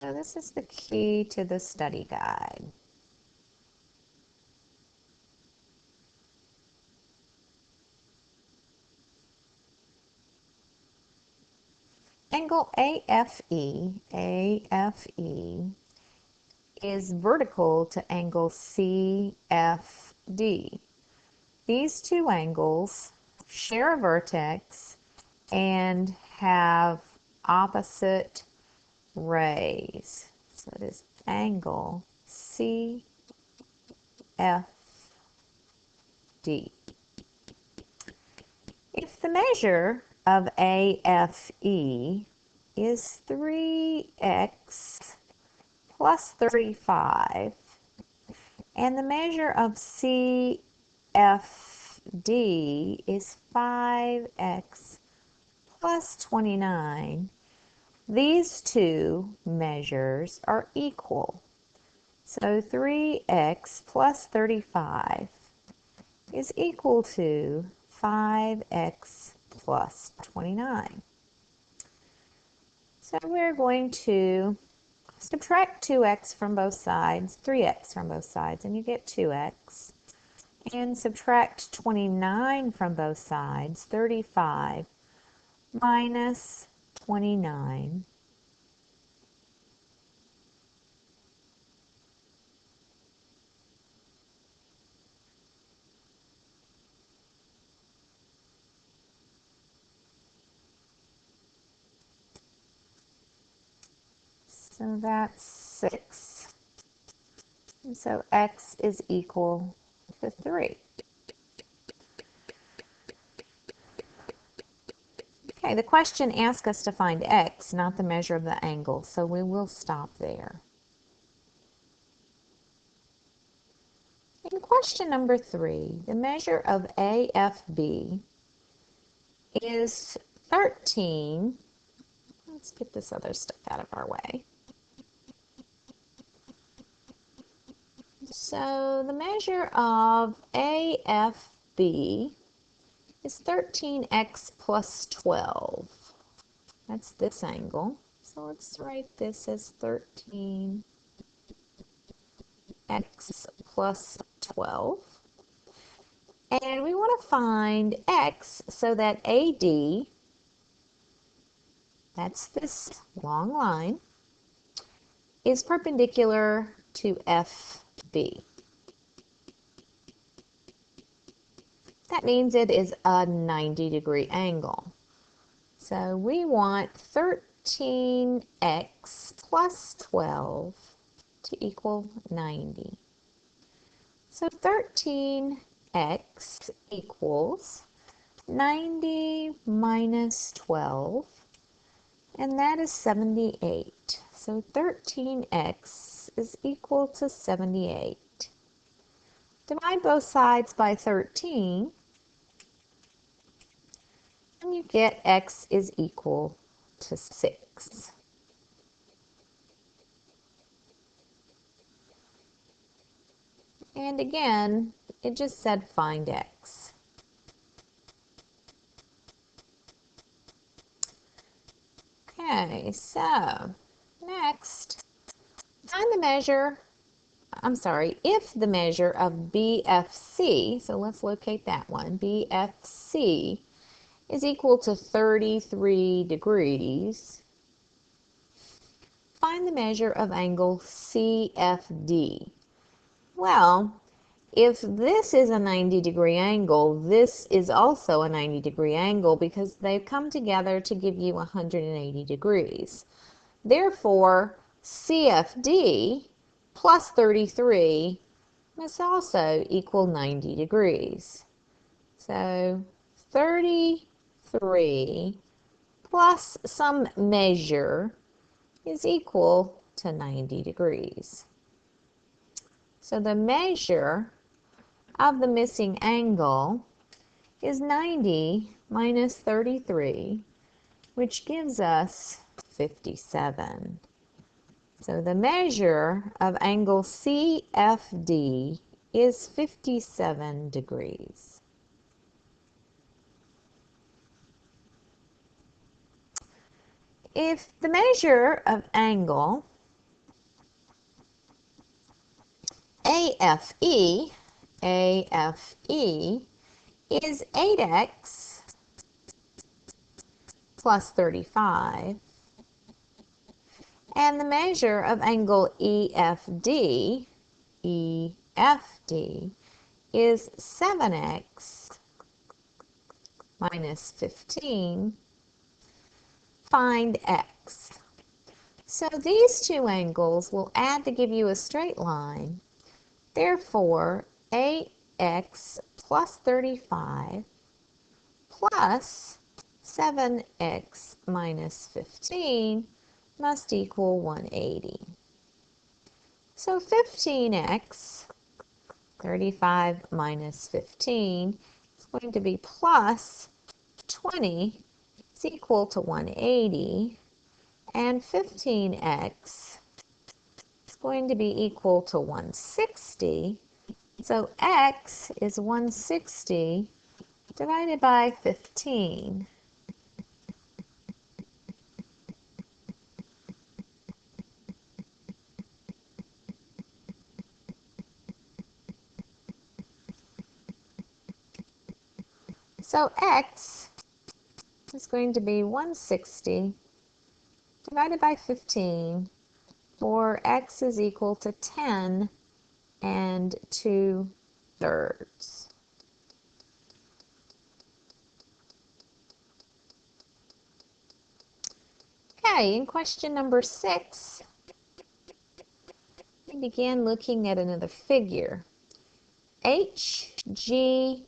So this is the key to the study guide. Angle AFE is vertical to angle CFD. These two angles share a vertex and have opposite rays. So it is angle CFD. If the measure of AFE is 3x plus 35, and the measure of CFD is 5x plus 29, these two measures are equal. So 3x plus 35 is equal to 5x plus 29. So we're going to subtract 2x from both sides, 3x from both sides, and you get 2x. And subtract 29 from both sides, 35 minus 29. So that's 6. And so x is equal to 3. Okay, the question asks us to find x, not the measure of the angle, so we will stop there. In question number 3, the measure of AFB is 13. Let's get this other stuff out of our way. So the measure of AFB is 13x plus 12. That's this angle. So let's write this as 13x plus 12. And we want to find x so that AD, that's this long line, is perpendicular to FB. That means it is a 90-degree angle. So we want 13x plus 12 to equal 90. So 13x equals 90 minus 12, and that is 78. So 13x is equal to 78. Divide both sides by 13, and you get x is equal to 6. And again, it just said find x. Okay, so next, find the measure, if the measure of BFC, so let's locate that one, BFC is equal to 33 degrees, find the measure of angle CFD. Well, if this is a 90-degree angle, this is also a 90-degree angle because they've come together to give you 180 degrees. Therefore, CFD plus 33 must also equal 90 degrees. So 33 plus some measure is equal to 90 degrees. So the measure of the missing angle is 90 minus 33, which gives us 57. So the measure of angle CFD is 57 degrees. If the measure of angle AFE is 8x plus 35, and the measure of angle EFD is 7x minus 15. Find x. So these two angles will add to give you a straight line. Therefore, 8x plus 35 plus 7x minus 15 must equal 180. So 15x, 35 minus 15, is going to be plus 20 is equal to 180, and 15x is going to be equal to 160. So x is 160 divided by 15. So x is going to be 160 divided by 15, or x is equal to 10 and 2/3. Okay, in question number 6, we begin looking at another figure. HGF,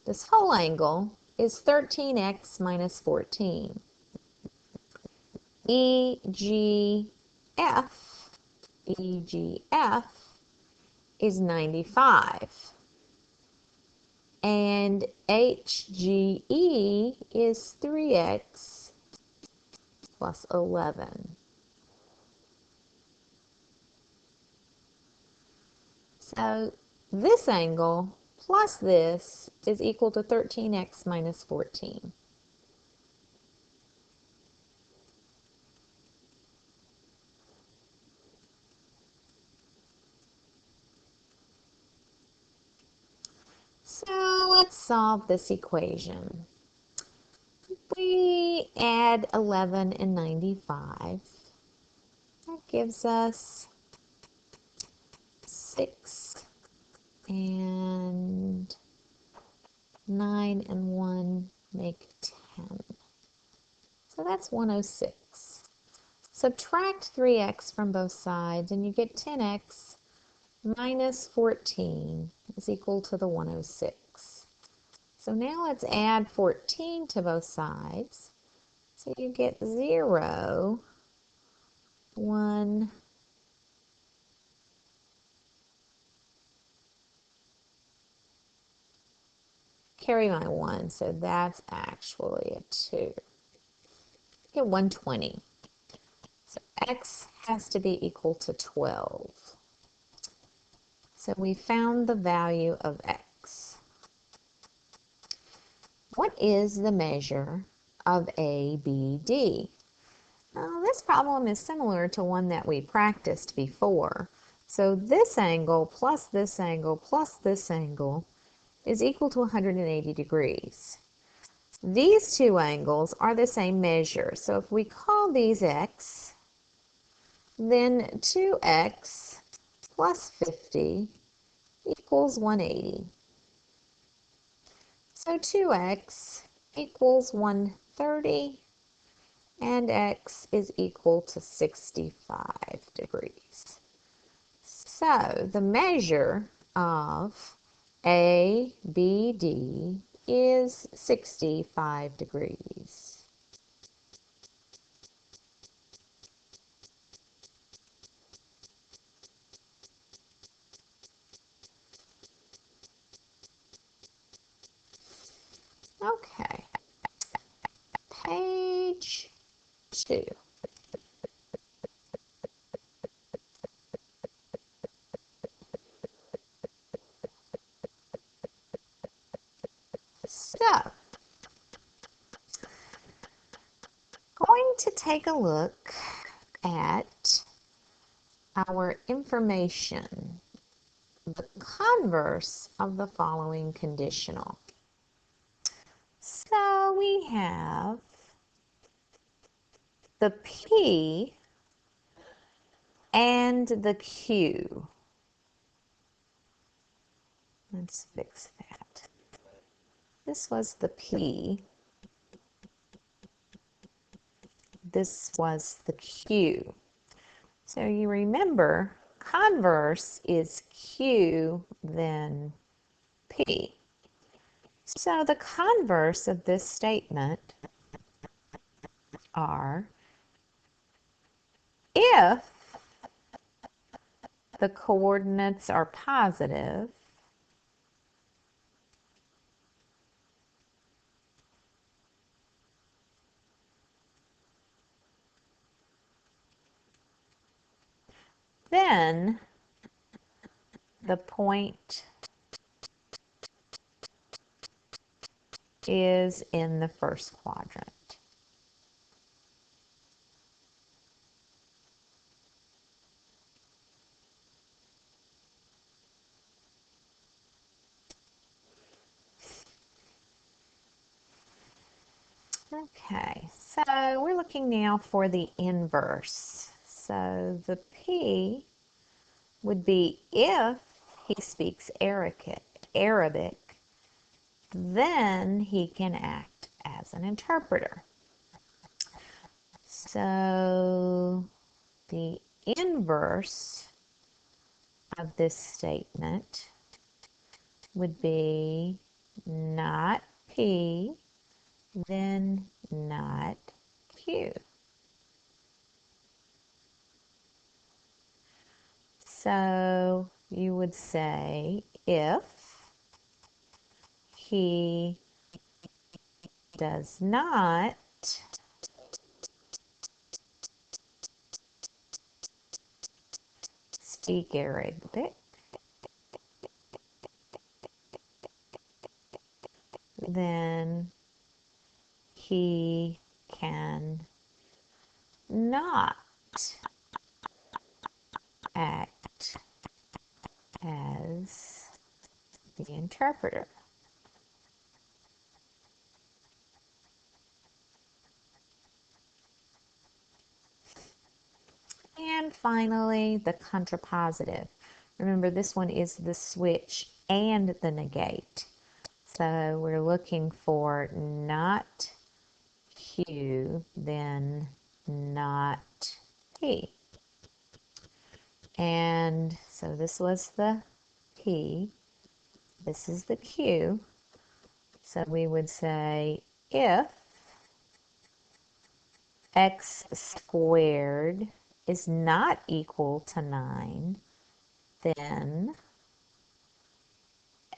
this whole angle, is 13x minus 14. EGF is 95. And HGE is 3x plus 11. So this angle plus this is equal to 13x minus 14. So let's solve this equation. We add 11 and 95. That gives us 6 and 9 and 1 make 10. So that's 106. Subtract 3x from both sides and you get 10x minus 14 is equal to the 106. So now let's add 14 to both sides. So you get 0, 1, carry my 1, so that's actually a 2. Get 120. So x has to be equal to 12. So we found the value of x. What is the measure of ABD? Now, this problem is similar to one that we practiced before. So this angle plus this angle plus this angle is equal to 180 degrees. These two angles are the same measure. So if we call these x, then 2x plus 50 equals 180. So 2x equals 130, and x is equal to 65 degrees. So the measure of ABD is 65 degrees. Okay, page 2. So, going to take a look at our information, the converse of the following conditional. So we have the P and the Q. Let's fix that. This was the P. This was the Q. So you remember, converse is Q, then P. So the converse of this statement are, if the coordinates are positive, then the point is in the first quadrant. Okay, so we're looking now for the inverse. So the P would be if he speaks Arabic, then he can act as an interpreter. So the inverse of this statement would be not P, then not Q. So you would say if he does not speak Arabic, then he can not act as the interpreter. And finally, the contrapositive. Remember, this one is the switch and the negate. So we're looking for not Q, then not P. And so this was the P, this is the Q. So we would say if x squared is not equal to 9, then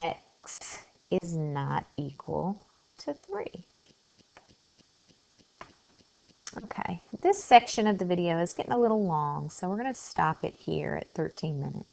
x is not equal to 3. Okay, this section of the video is getting a little long, so we're going to stop it here at 13 minutes.